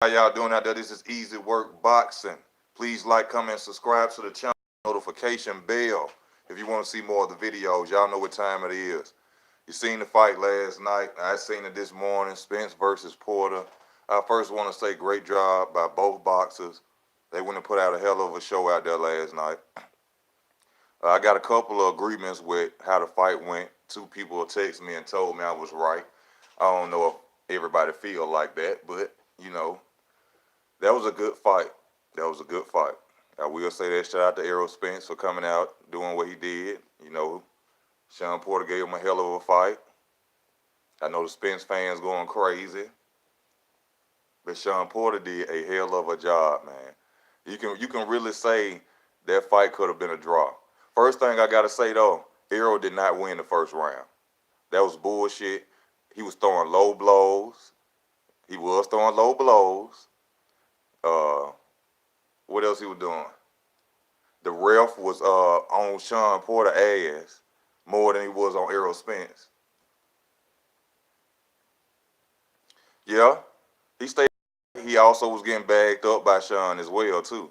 How y'all doing out there? This is Easy Work Boxing. Please like, comment, subscribe to the channel, notification bell. If you want to see more of the videos, y'all know what time it is. You seen the fight last night. I seen it this morning, Spence versus Porter. I first want to say great job by both boxers. They went and put out a hell of a show out there last night. I got a couple of agreements with how the fight went. Two people texted me and told me I was right. I don't know if everybody feel like that, but you know, that was a good fight. That was a good fight. I will say that. Shout out to Errol Spence for coming out, doing what he did. You know, Shawn Porter gave him a hell of a fight. I know the Spence fans going crazy, but Shawn Porter did a hell of a job, man. You can really say that fight could have been a draw. First thing I gotta say though, Errol did not win the first round. That was bullshit. He was throwing low blows. He was throwing low blows. Uh, what else he was doing? The ref was on Shawn Porter ass more than he was on Errol Spence. Yeah, he stayed. He also was getting bagged up by Shawn as well too.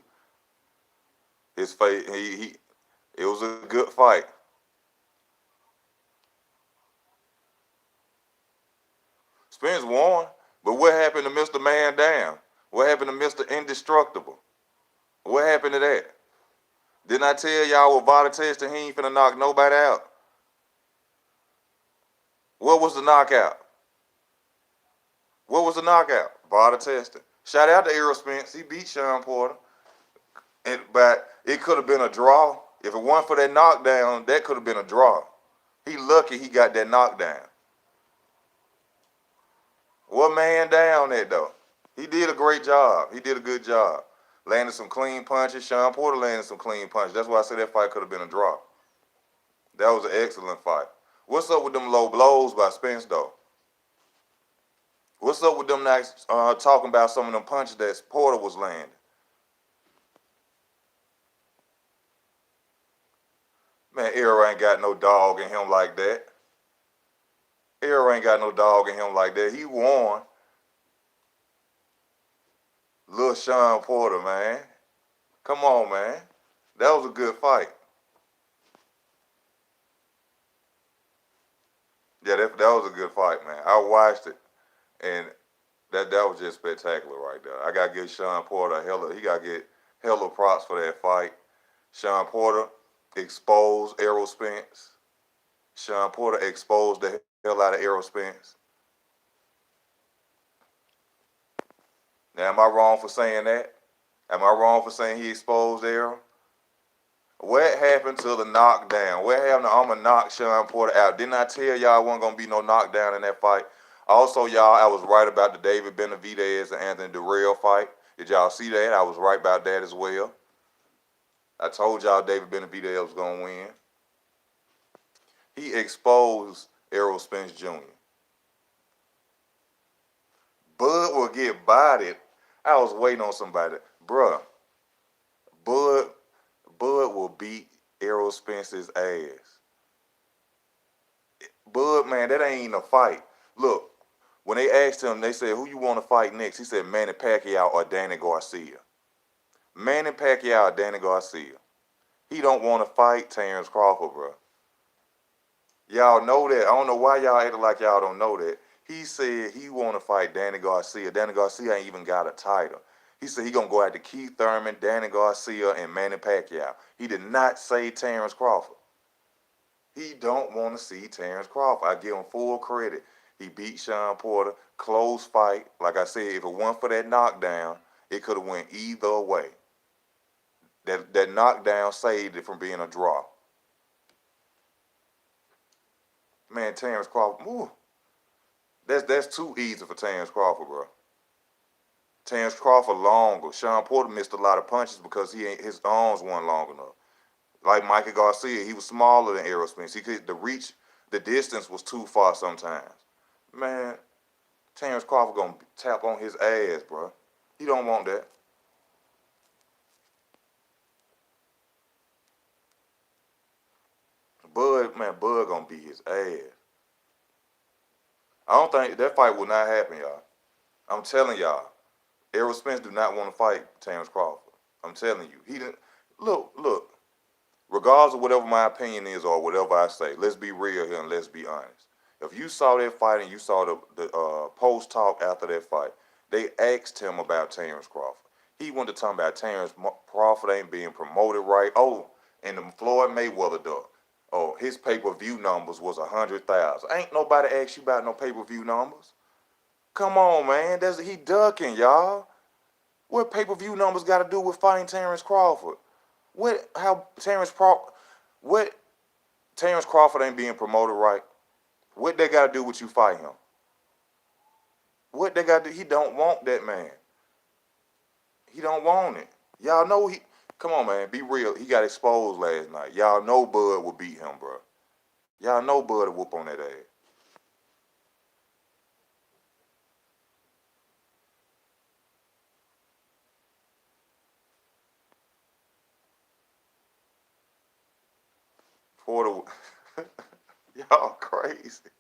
His face, he it was a good fight. Spence won, but what happened to Mr. Man Down? What happened to Mr. Indestructible? What happened to that? Didn't I tell y'all with Vada testing he ain't finna knock nobody out? What was the knockout? What was the knockout? Vada testing. Shout out to Errol Spence. He beat Shawn Porter. But it could have been a draw. If it weren't for that knockdown, that could have been a draw. He lucky he got that knockdown. What man down that though? He did a great job. He did a good job. Landed some clean punches. Shawn Porter landed some clean punches. That's why I said that fight could have been a draw. That was an excellent fight. What's up with them low blows by Spence though? What's up with them nights talking about some of them punches that Porter was landing? Man, Errol ain't got no dog in him like that. Errol ain't got no dog in him like that. He won. Little Shawn Porter, man. Come on, man. That was a good fight. Yeah, that was a good fight, man. I watched it, and that was just spectacular right there. I gotta give Shawn Porter he gotta get hella props for that fight. Shawn Porter exposed Errol Spence. Shawn Porter exposed the hell out of Errol Spence. Now, am I wrong for saying that? Am I wrong for saying he exposed Errol? What happened to the knockdown? What happened to I'm going to knock Shawn Porter out? Didn't I tell y'all wasn't going to be no knockdown in that fight? Also, y'all, I was right about the David Benavidez and Anthony Durrell fight. Did y'all see that? I was right about that as well. I told y'all David Benavidez was going to win. He exposed Errol Spence Jr. Bud will get bodied. I was waiting on somebody. Bruh, Bud will beat Errol Spence's ass. Bud, man, that ain't even a fight. Look, when they asked him, they said, who you want to fight next? He said, Manny Pacquiao or Danny Garcia. Manny Pacquiao or Danny Garcia. He don't want to fight Terence Crawford, bro. Y'all know that. I don't know why y'all acting like y'all don't know that. He said he want to fight Danny Garcia. Danny Garcia ain't even got a title. He said he going to go after Keith Thurman, Danny Garcia, and Manny Pacquiao. He did not say Terence Crawford. He don't want to see Terence Crawford. I give him full credit. He beat Shawn Porter. Close fight. Like I said, if it weren't for that knockdown, it could have went either way. That knockdown saved it from being a draw. Man, Terence Crawford, ooh, that's too easy for Terence Crawford, bro. Terence Crawford longer. Shawn Porter missed a lot of punches because his arms weren't long enough. Like Mikey Garcia, he was smaller than Errol Spence. He could the distance was too far sometimes. Man, Terence Crawford gonna tap on his ass, bro. He don't want that. Bud gonna beat his ass. I don't think that fight will not happen, y'all. I'm telling y'all. Errol Spence do not want to fight Terence Crawford. I'm telling you. He didn't look. Regardless of whatever my opinion is or whatever I say, let's be real here and let's be honest. If you saw that fight and you saw the post talk after that fight, they asked him about Terence Crawford. He wanted to talk about Terence Crawford ain't being promoted right. Oh, and the Floyd Mayweather dog. Oh, his pay-per-view numbers was 100,000. Ain't nobody asked you about no pay-per-view numbers. Come on, man. He ducking, y'all. What pay-per-view numbers got to do with fighting Terence Crawford? What Terence Crawford ain't being promoted right? What they got to do with you fighting him? What they got to do? He don't want that man. He don't want it. Y'all know he. Come on, man. Be real. He got exposed last night. Y'all know Bud would beat him, bro. Y'all know Bud would whoop on that ass. Porter, y'all crazy.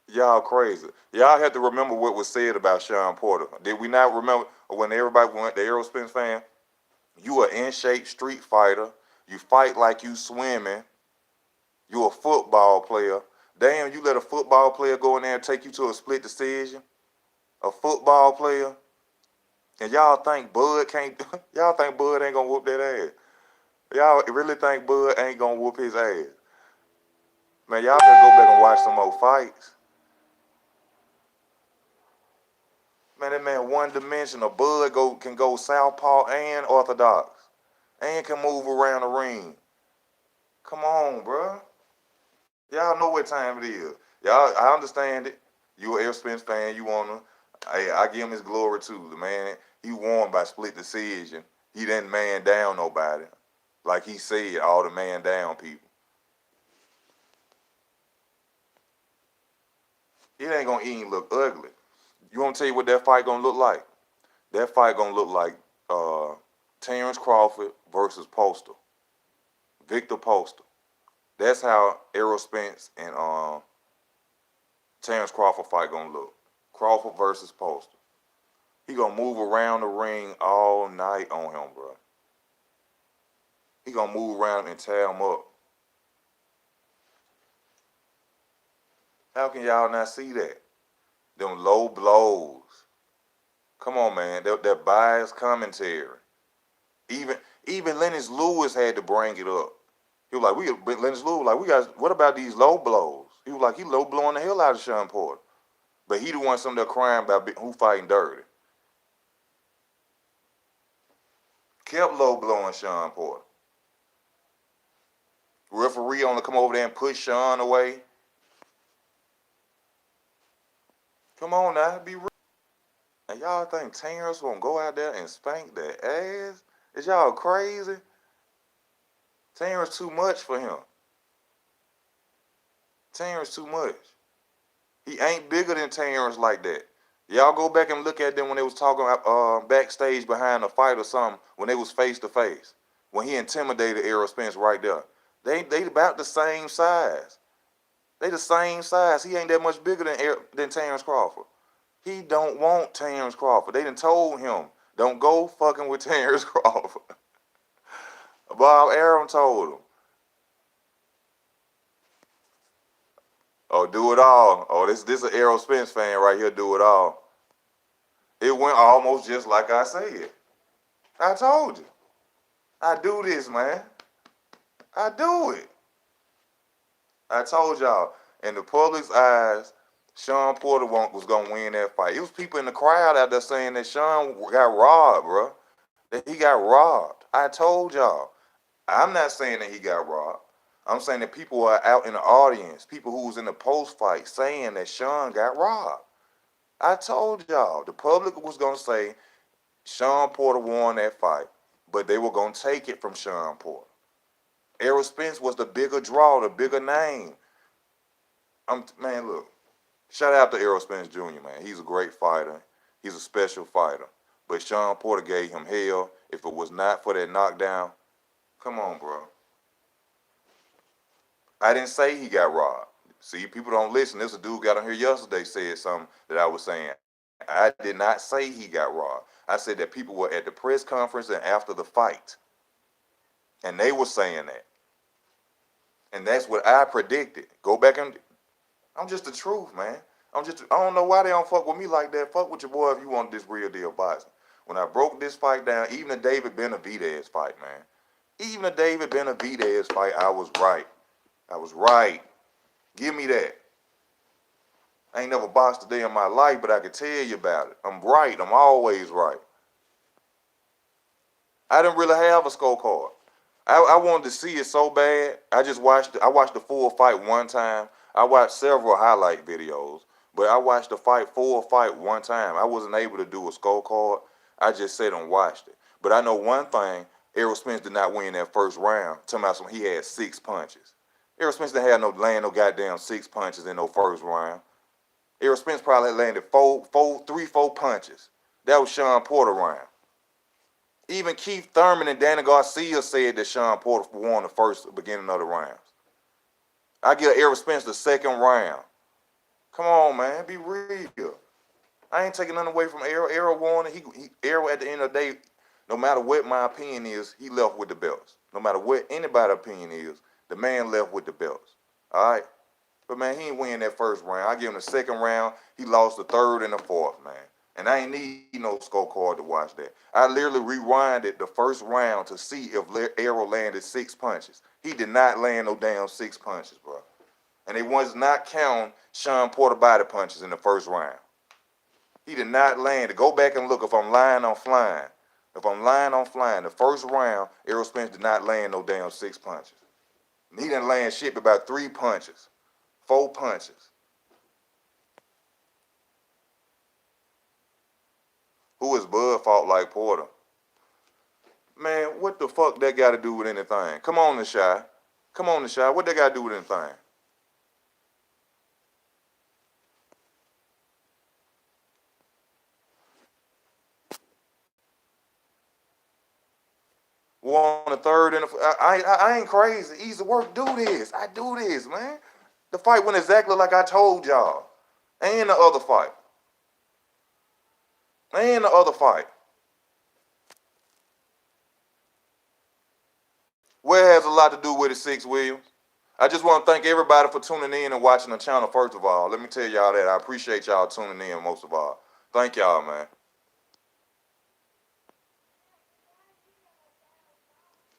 Y'all crazy. Y'all have to remember what was said about Shawn Porter. Did we not remember when everybody went, the Errol Spence fan? You an in-shape street fighter. You fight like you swimming. You a football player. Damn, you let a football player go in there and take you to a split decision? A football player? And y'all think Bud can't, y'all think Bud ain't gonna whoop that ass? Y'all really think Bud ain't gonna whoop his ass? Man, y'all better go back and watch some more fights. Man, that man one-dimensional. Bud can go southpaw and orthodox. And can move around the ring. Come on, bro. Y'all know what time it is. Y'all, I understand it. You an Errol Spence fan. You wanna. I give him his glory too. The man, he won by split decision. He didn't man down nobody. Like he said, all the man down people. It ain't gonna even look ugly. You want to tell you what that fight gonna look like? That fight gonna look like Terence Crawford versus Postal. Victor Postal. That's how Errol Spence and Terence Crawford fight gonna look. Crawford versus Postal. He gonna move around the ring all night on him, bro. He gonna move around and tear him up. How can y'all not see that? Them low blows. Come on, man. That biased commentary. Even even Lennox Lewis had to bring it up. He was like, Lennox Lewis was like, we got. What about these low blows? He was like, he low blowing the hell out of Shawn Porter, but he the one some there crying about who fighting dirty. Kept low blowing Shawn Porter. Referee on to come over there and push Shawn away. Come on now, be real. And y'all think Terence gonna go out there and spank that ass? Is y'all crazy? Terence too much for him. Terence too much. He ain't bigger than Terence like that. Y'all go back and look at them when they was talking backstage behind the fight or something, when they was face to face. When he intimidated Errol Spence right there. They about the same size. They the same size. He ain't that much bigger than Terence Crawford. He don't want Terence Crawford. They done told him, don't go fucking with Terence Crawford. Bob Arum told him. Oh, do it all. Oh, this an Errol Spence fan right here, do it all. It went almost just like I said. I told you. I do this, man. I do it. I told y'all. In the public's eyes, Shawn Porter was going to win that fight. It was people in the crowd out there saying that Shawn got robbed, bro. That he got robbed. I told y'all. I'm not saying that he got robbed. I'm saying that people are out in the audience, people who was in the post-fight saying that Shawn got robbed. I told y'all. The public was going to say Shawn Porter won that fight, but they were going to take it from Shawn Porter. Errol Spence was the bigger draw, the bigger name. Man, look. Shout out to Errol Spence Jr., man. He's a great fighter. He's a special fighter. But Shawn Porter gave him hell. If it was not for that knockdown, come on, bro. I didn't say he got robbed. See, people don't listen. There's a dude got on here yesterday said something that I was saying. I did not say he got robbed. I said that people were at the press conference and after the fight, and they were saying that. And that's what I predicted. Go back and I'm just the truth, man. I don't know why they don't fuck with me like that. Fuck with your boy if you want this real deal boxing. When I broke this fight down, even the David Benavidez fight, man. Even the David Benavidez fight, I was right. I was right. Give me that. I ain't never boxed a day in my life, but I can tell you about it. I'm right. I'm always right. I didn't really have a scorecard. I wanted to see it so bad. I watched the full fight one time. I watched several highlight videos, but I watched the full fight one time. I wasn't able to do a scorecard. I just sat and watched it. But I know one thing, Errol Spence did not win that first round. Talking about he had 6 punches. Errol Spence didn't have no goddamn 6 punches in no first round. Errol Spence probably landed 4 punches. That was Shawn Porter round. Even Keith Thurman and Danny Garcia said that Shawn Porter won the first beginning of the rounds. I give Errol Spence the second round. Come on, man, be real. I ain't taking nothing away from Errol. Errol won it. Errol, at the end of the day, no matter what my opinion is, he left with the belts. No matter what anybody's opinion is, the man left with the belts. All right? But, man, he ain't win that first round. I give him the second round. He lost the third and the fourth, man. And I ain't need no scorecard to watch that. I literally rewinded the first round to see if Errol landed 6 punches. He did not land no damn 6 punches, bro. And they was not counting Shawn Porter body punches in the first round. He did not land it. Go back and look. If I'm lying, I'm flying. If I'm lying, I'm flying. The first round, Errol Spence did not land no damn 6 punches. He didn't land shit but about 3 punches, 4 punches. Who is Bud fought like Porter? Man, what the fuck that got to do with anything? Come on, Nashai. Come on, Nashai. What that got to do with anything? Won the third and I ain't crazy. Easy work. Do this. I do this, man. The fight went exactly like I told y'all. And the other fight. And the other fight. Where has a lot to do with it, Six Williams? I just want to thank everybody for tuning in and watching the channel, first of all. Let me tell y'all that. I appreciate y'all tuning in, most of all. Thank y'all, man.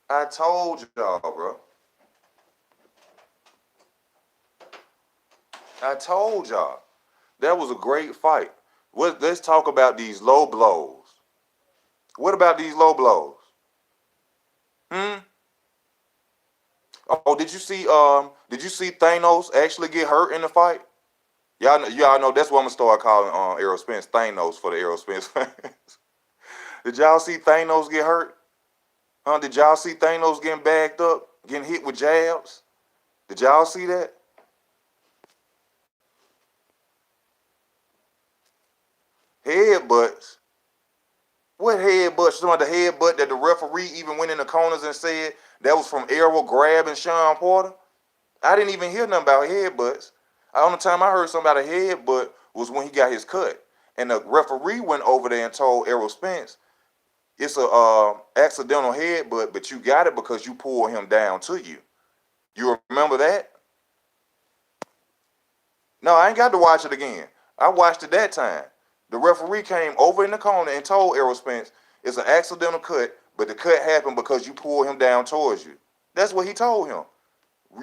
I told y'all, bro. I told y'all. That was a great fight. Let's talk about these low blows. What about these low blows? Oh, did you see Thanos actually get hurt in the fight? Y'all know that's what I'm gonna start calling Errol Spence Thanos for the Errol Spence fans. Did y'all see Thanos get hurt? Did y'all see Thanos getting bagged up, getting hit with jabs? Did y'all see that? Headbutts. What headbutt? Some of the headbutt that the referee even went in the corners and said that was from Errol grabbing Shawn Porter. I didn't even hear nothing about headbutts. The only time I heard something about a headbutt was when he got his cut. And the referee went over there and told Errol Spence, it's a accidental headbutt, but you got it because you pulled him down to you. You remember that? No, I ain't got to watch it again. I watched it that time. The referee came over in the corner and told Errol Spence, it's an accidental cut, but the cut happened because you pulled him down towards you. That's what he told him.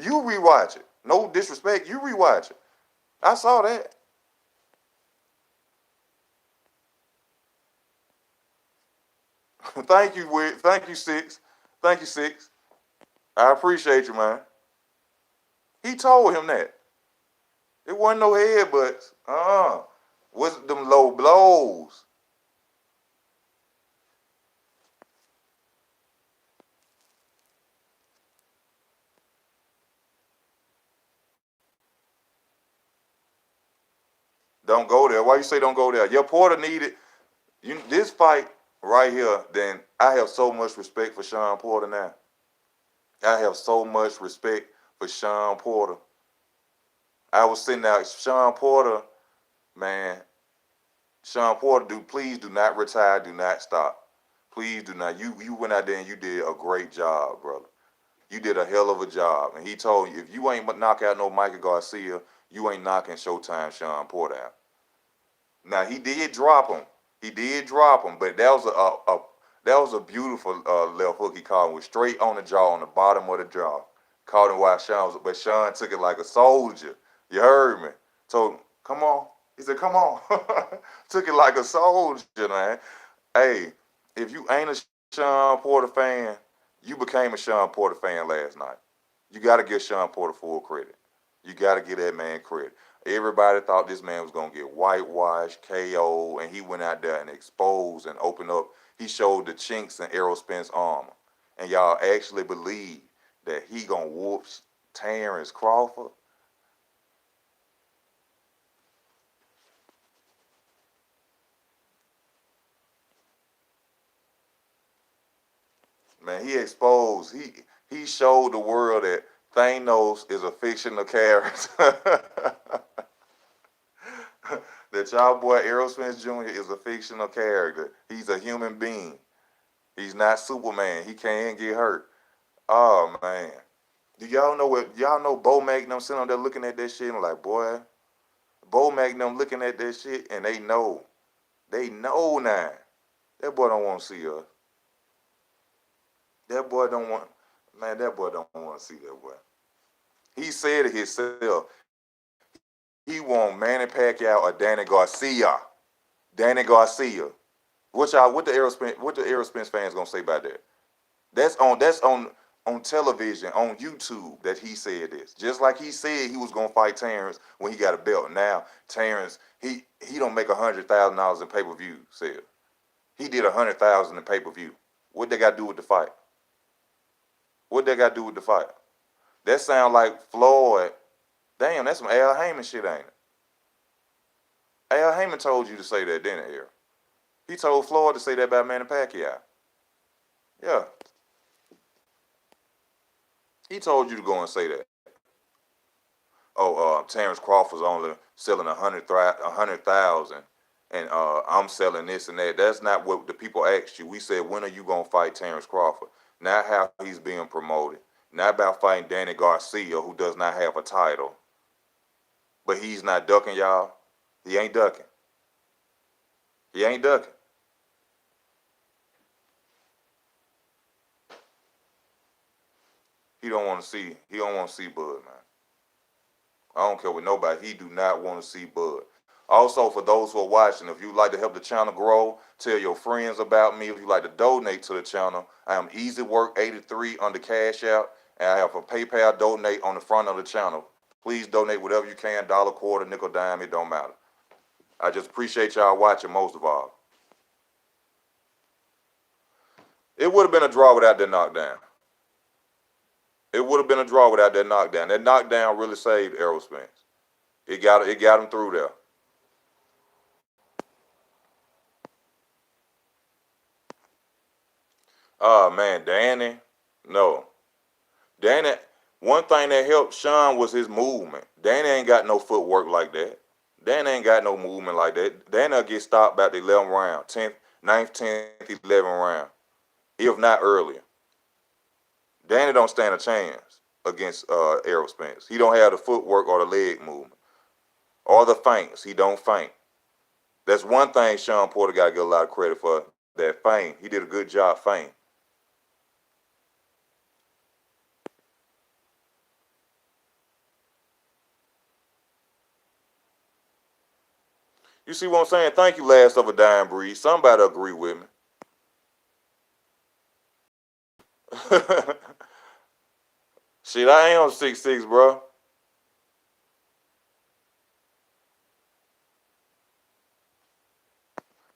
You rewatch it. No disrespect, you rewatch it. I saw that. Thank you, Wick. Thank you, Six. Thank you, Six. I appreciate you, man. He told him that. It wasn't no headbutts. Was them low blows. Don't go there. Why you say don't go there? Your Porter needed this fight right here. Then I have so much respect for Shawn Porter now. I have so much respect for Shawn Porter. I was sitting out. Shawn Porter, man, Shawn Porter, please do not retire. Do not stop. Please do not. You went out there and you did a great job, brother. You did a hell of a job. And he told you, if you ain't knock out no Michael Garcia, you ain't knocking Showtime Shawn Porter out. Now he did drop him. He did drop him, but that was a beautiful left hook he caught him with straight on the jaw, on the bottom of the jaw. Caught him while Shawn was, but Shawn took it like a soldier. You heard me. Told him, come on. He said, come on. Took it like a soldier, man. Hey, if you ain't a Shawn Porter fan, you became a Shawn Porter fan last night. You got to give Shawn Porter full credit. You got to give that man credit. Everybody thought this man was going to get whitewashed, KO, and he went out there and exposed and opened up. He showed the chinks in Errol Spence armor. And y'all actually believe that he going to whoop Terence Crawford? Man, he exposed. He showed the world that Thanos is a fictional character. That y'all boy Errol Spence Jr. is a fictional character. He's a human being. He's not Superman. He can't get hurt. Oh man. Do y'all know what y'all know Bo Magnum sitting on there looking at that shit and like, boy, Bo Magnum looking at that shit and they know. They know now. That boy don't want to see us. That boy don't want, man, that boy don't want to see that boy. He said it himself. He want Manny Pacquiao or Danny Garcia. Danny Garcia. What the Errol Spence fans gonna say about that? That's on television, on YouTube that he said this. Just like he said he was gonna fight Terence when he got a belt. Now Terence, he don't make $100,000 in pay-per-view sales. He did $100,000 in pay-per-view. What they got to do with the fight? What they got to do with the fight? That sound like Floyd. Damn, that's some Al Heyman shit, ain't it? Al Heyman told you to say that, didn't he? He told Floyd to say that about Manny Pacquiao. Yeah. He told you to go and say that. Oh, Terence Crawford's only selling 100,000, and I'm selling this and that. That's not what the people asked you. We said, when are you gonna fight Terence Crawford? Not how he's being promoted. Not about fighting Danny Garcia, who does not have a title. But he's not ducking, y'all. He ain't ducking. He ain't ducking. He don't want to see. He don't want to see Bud, man. I don't care with nobody. He do not want to see Bud. Also, for those who are watching, if you'd like to help the channel grow, tell your friends about me. If you'd like to donate to the channel, I am EasyWork83 under Cash App, and I have a PayPal donate on the front of the channel. Please donate whatever you can, dollar, quarter, nickel, dime, it don't matter. I just appreciate y'all watching most of all. It would have been a draw without that knockdown. It would have been a draw without that knockdown. That knockdown really saved Errol Spence. It got him through there. Oh man, Danny, no. Danny, one thing that helped Shawn was his movement. Danny ain't got no footwork like that. Danny ain't got no movement like that. Danny'll get stopped about the 11th round, 10th, 9th, 10th, 11th round, if not earlier. Danny don't stand a chance against Errol Spence. He don't have the footwork or the leg movement or the feints. He don't feint. That's one thing Shawn Porter got to get a lot of credit for, that feint. He did a good job feint. You see what I'm saying? Thank you, last of a dying breed. Somebody agree with me. Shit, I am 6'6", bro.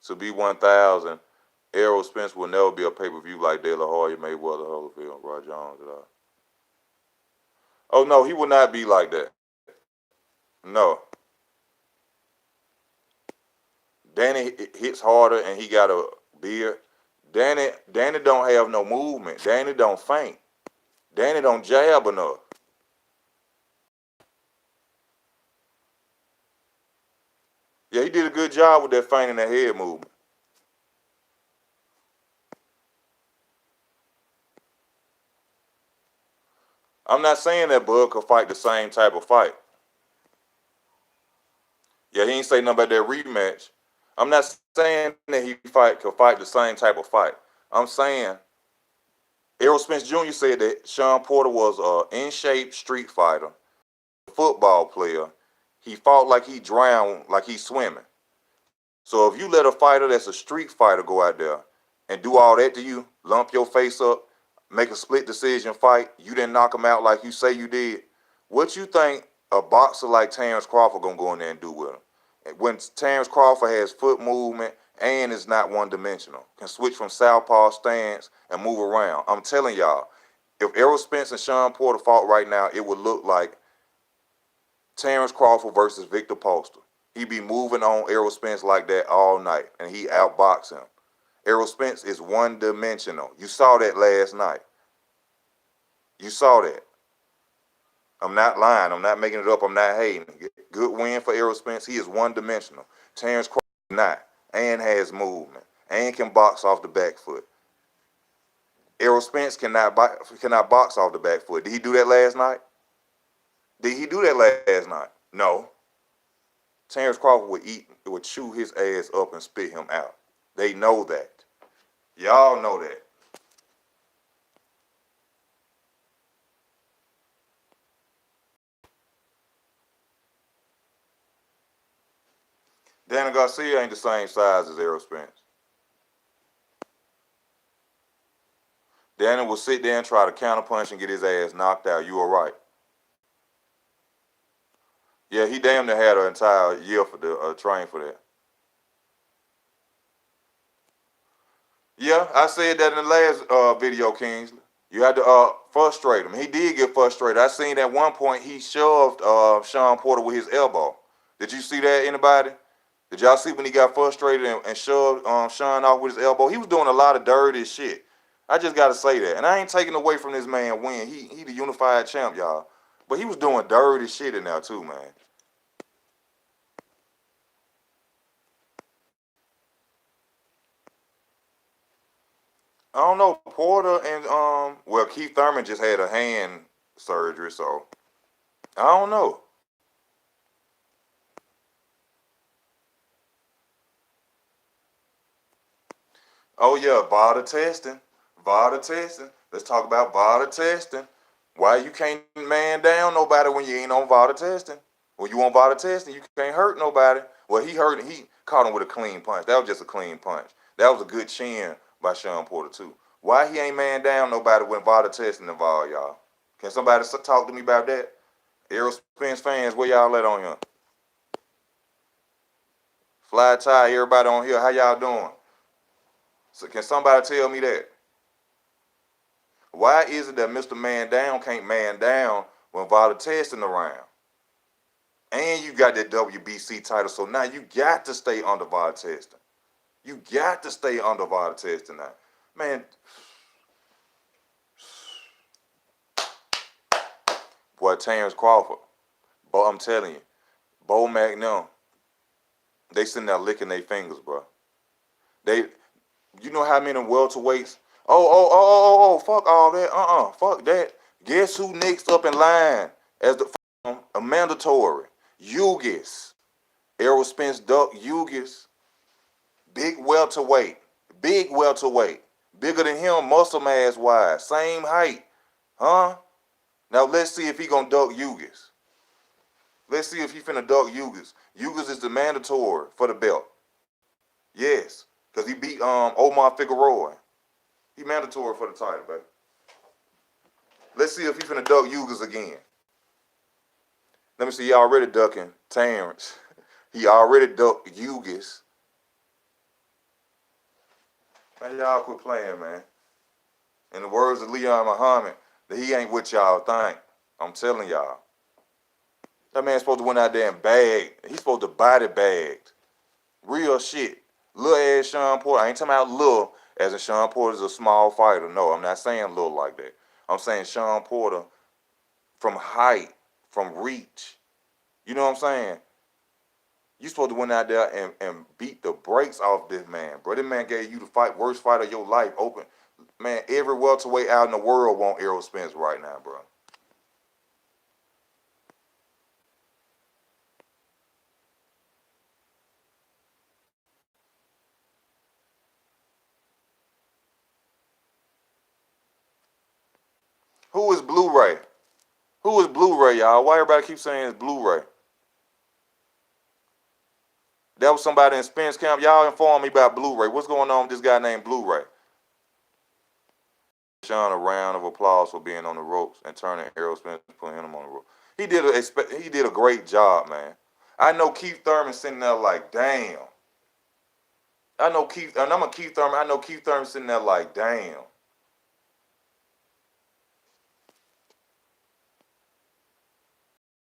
To be 1,000, Errol Spence will never be a pay-per-view like De La Hoya, Mayweather, Holyfield, Roy Jones, and all. Oh, no, he will not be like that. No. Danny hits harder and he got a beard. Danny don't have no movement. Danny don't feint. Danny don't jab enough. Yeah, he did a good job with that feint and that head movement. I'm not saying that Bud could fight the same type of fight. Yeah, he ain't say nothing about that rematch. I'm not saying that he could fight the same type of fight. I'm saying Errol Spence Jr. said that Shawn Porter was a in shape street fighter, football player. He fought like he drowned, like he's swimming. So if you let a fighter that's a street fighter go out there and do all that to you, lump your face up, make a split decision fight, you didn't knock him out like you say you did, what you think a boxer like Terence Crawford gonna go in there and do with him? When Terence Crawford has foot movement and is not one-dimensional, can switch from southpaw stance and move around. I'm telling y'all, if Errol Spence and Shawn Porter fought right now, it would look like Terence Crawford versus Victor Poster. He be moving on Errol Spence like that all night, and he outbox him. Errol Spence is one-dimensional. You saw that last night. You saw that. I'm not lying. I'm not making it up. I'm not hating. Good win for Errol Spence. He is one-dimensional. Terence Crawford is not, and has movement, and can box off the back foot. Errol Spence cannot box off the back foot. Did he do that last night? Did he do that last night? No. Terence Crawford would chew his ass up and spit him out. They know that. Y'all know that. Danny Garcia ain't the same size as Errol Spence. Danny will sit there and try to counterpunch and get his ass knocked out. You are right. Yeah, he damn near had an entire year for the train for that. Yeah, I said that in the last video, Kingsley. You had to frustrate him. He did get frustrated. I seen at one point he shoved Shawn Porter with his elbow. Did you see that, anybody? Did y'all see when he got frustrated and shoved Shawn off with his elbow? He was doing a lot of dirty shit. I just got to say that. And I ain't taking away from this man win. He the unified champ, y'all. But he was doing dirty shit in there too, man. I don't know. Porter and well, Keith Thurman just had a hand surgery, so I don't know. Oh yeah, VADA testing. VADA testing. Let's talk about VADA testing. Why you can't man down nobody when you ain't on VADA testing? When you on VADA testing, you can't hurt nobody. Well, he caught him with a clean punch. That was just a clean punch. That was a good chin by Shawn Porter too. Why he ain't man down nobody when VADA testing involved, y'all? Can somebody talk to me about that? Errol Spence fans, where y'all at on here? Fly Tie, everybody on here, how y'all doing? So can somebody tell me that? Why is it that Mr. Man Down can't man down when VADA testing around? And you got that WBC title, so now you got to stay under VADA testing. You got to stay under VADA testing now. Man, boy, Terence Crawford, but I'm telling you, Bo McNum, they sitting there licking their fingers, bro. They, you know how many welterweights? Fuck all that. Fuck that. Guess who next up in line as a mandatory? Ugis. Errol Spence Duck Ugis. Big welterweight. Big welterweight. Bigger than him, muscle mass wise. Same height. Huh? Now let's see if he gonna duck Ugis. Let's see if he finna duck Ugis. Ugis is the mandatory for the belt. Yes. Because he beat Omar Figueroa. He mandatory for the title, baby. Let's see if he finna duck Ugis again. Let me see, he already ducking Terrence. He already ducked Ugis. Man, y'all quit playing, man. In the words of Leon Muhammad, that he ain't what y'all think. I'm telling y'all. That man's supposed to went out there and bag. He's supposed to body bagged. Real shit. Lil ass Shawn Porter. I ain't talking about Lil as in Shawn Porter's a small fighter. No, I'm not saying Lil like that. I'm saying Shawn Porter from height, from reach. You know what I'm saying? You supposed to went out there and beat the brakes off this man, bro. This man gave you the worst fight of your life. Open, man. Every welterweight out in the world want Errol Spence right now, bro. Who is Blu-ray? Who is Blu-ray, y'all? Why everybody keep saying it's Blu-ray? That was somebody in Spence camp. Y'all inform me about Blu-ray. What's going on with this guy named Blu-ray? Shawn a round of applause for being on the ropes and turning Errol Spence and putting him on the rope. He did a great job, man. I know Keith Thurman sitting there like, damn. I know Keith, and I'm a Keith Thurman. I know Keith Thurman sitting there like, damn.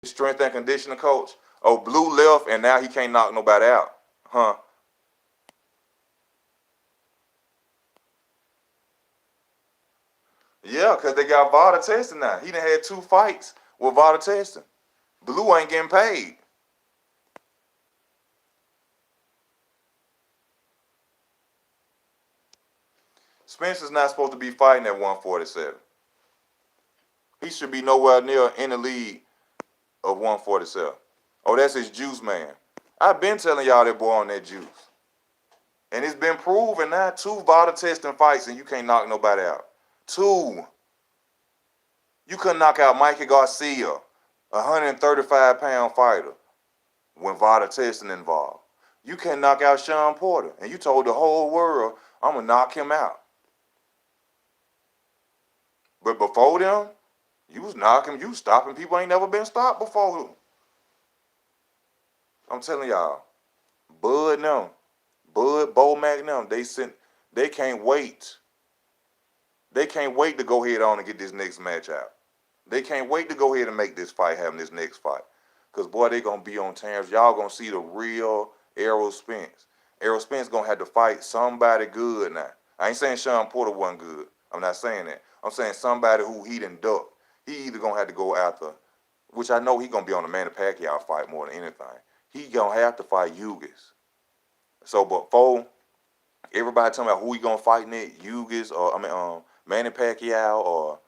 Strength and conditioning coach. Oh, Blue left, and now he can't knock nobody out, huh? Yeah, because they got Vada testing now. He done had 2 fights with Vada testing. Blue ain't getting paid. Spencer's not supposed to be fighting at 147. He should be nowhere near in the league of 147. Oh, that's his juice, man. I've been telling y'all that boy on that juice. And it's been proven now, 2 Vada testing fights and you can't knock nobody out. 2. You couldn't knock out Mikey Garcia, a 135-pound fighter, when Vada testing involved. You can't knock out Shawn Porter. And you told the whole world, I'm going to knock him out. But before them, you was knocking, you was stopping people ain't never been stopped before. I'm telling y'all, Bud them, Bud, Bo Mac them, they can't wait. They can't wait to go ahead on and get this next match out. They can't wait to go ahead and make this fight happen, this next fight. Because, boy, they going to be on Terence. Y'all going to see the real Errol Spence. Errol Spence going to have to fight somebody good now. I ain't saying Shawn Porter wasn't good. I'm not saying that. I'm saying somebody who he done ducked. He either going to have to go after, which I know he going to be on the Manny Pacquiao fight more than anything. He going to have to fight Ugis. So, before everybody talking about who he going to fight next, Ugis or, Manny Pacquiao or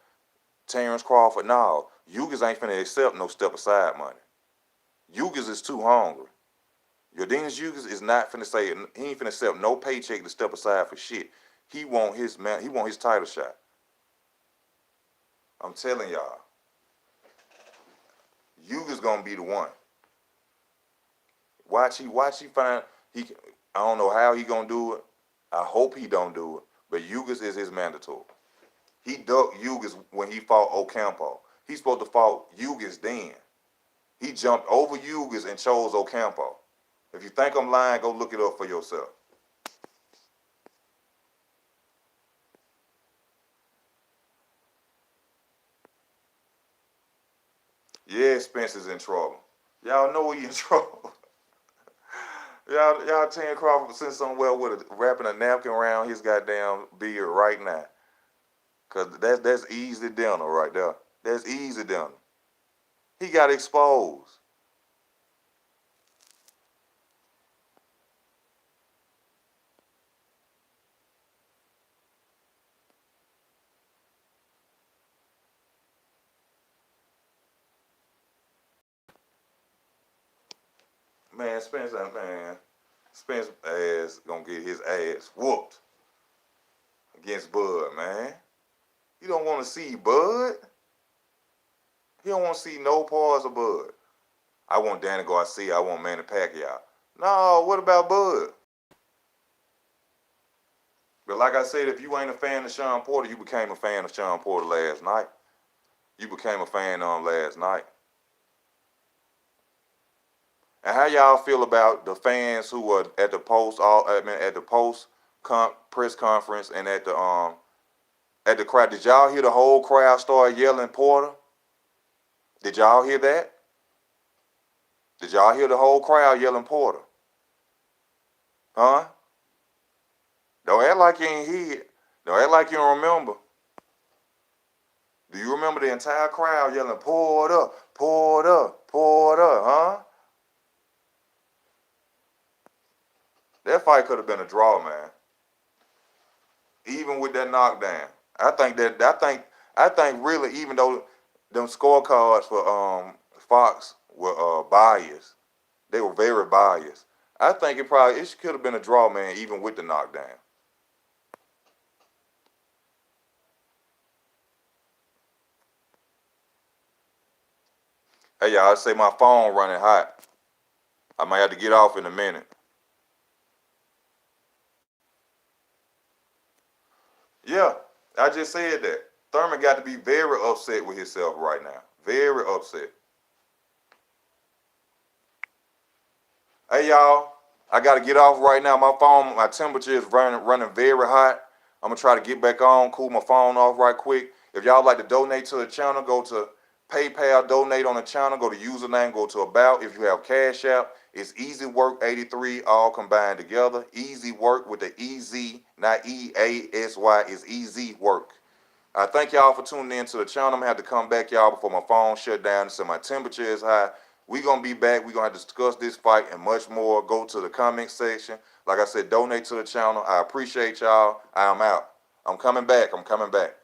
Terence Crawford, no. Ugis ain't finna accept no step aside money. Ugis is too hungry. Yordenis Ugis is not finna say, he ain't finna accept no paycheck to step aside for shit. He want his title shot. I'm telling y'all. Ugis gonna be the one. Watch he find, I don't know how he gonna do it. I hope he don't do it. But Ugis is his mandatory. He ducked Ugis when he fought Ocampo. He's supposed to fight Ugis then. He jumped over Ugis and chose Ocampo. If you think I'm lying, go look it up for yourself. Yeah, Spencer's in trouble. Y'all know he in trouble. y'all Terence Crawford sitting somewhere with wrapping a napkin around his goddamn beard right now. Cause that's easy dinner right there. That's easy dinner. He got exposed. Man, Spence ass gonna get his ass whooped against Bud, man. You don't want to see Bud. He don't want to see no parts of Bud. I want Danny Garcia. I want Manny Pacquiao. No, what about Bud? But like I said, if you ain't a fan of Shawn Porter, you became a fan of Shawn Porter last night. You became a fan of him last night. And how y'all feel about the fans who were at the press conference and at the crowd? Did y'all hear the whole crowd start yelling Porter? Did y'all hear that? Did y'all hear the whole crowd yelling Porter? Huh? Don't act like you ain't hear it. Don't act like you don't remember. Do you remember the entire crowd yelling Porter, Porter, Porter, huh? That fight could have been a draw, man. Even with that knockdown. I think really, even though them scorecards for Fox were biased, they were very biased. I think it could have been a draw, man, even with the knockdown. Hey y'all, I say my phone running hot. I might have to get off in a minute. Yeah, I just said that. Thurman got to be very upset with himself right now. Very upset. Hey y'all, I gotta get off right now. My phone, my temperature is running very hot. I'm gonna try to get back on, cool my phone off right quick. If y'all like to donate to the channel, go to PayPal, donate on the channel, go to username, go to about. If you have Cash App, it's Easy Work 83, all combined together. Easy Work with the EZ, not EASY, is Easy Work. I thank y'all for tuning in to the channel. I'm gonna have to come back, y'all, before my phone shut down. So my temperature is high. We gonna be back. We gonna have to discuss this fight and much more. Go to the comment section. Like I said, donate to the channel. I appreciate y'all. I am out. I'm coming back. I'm coming back.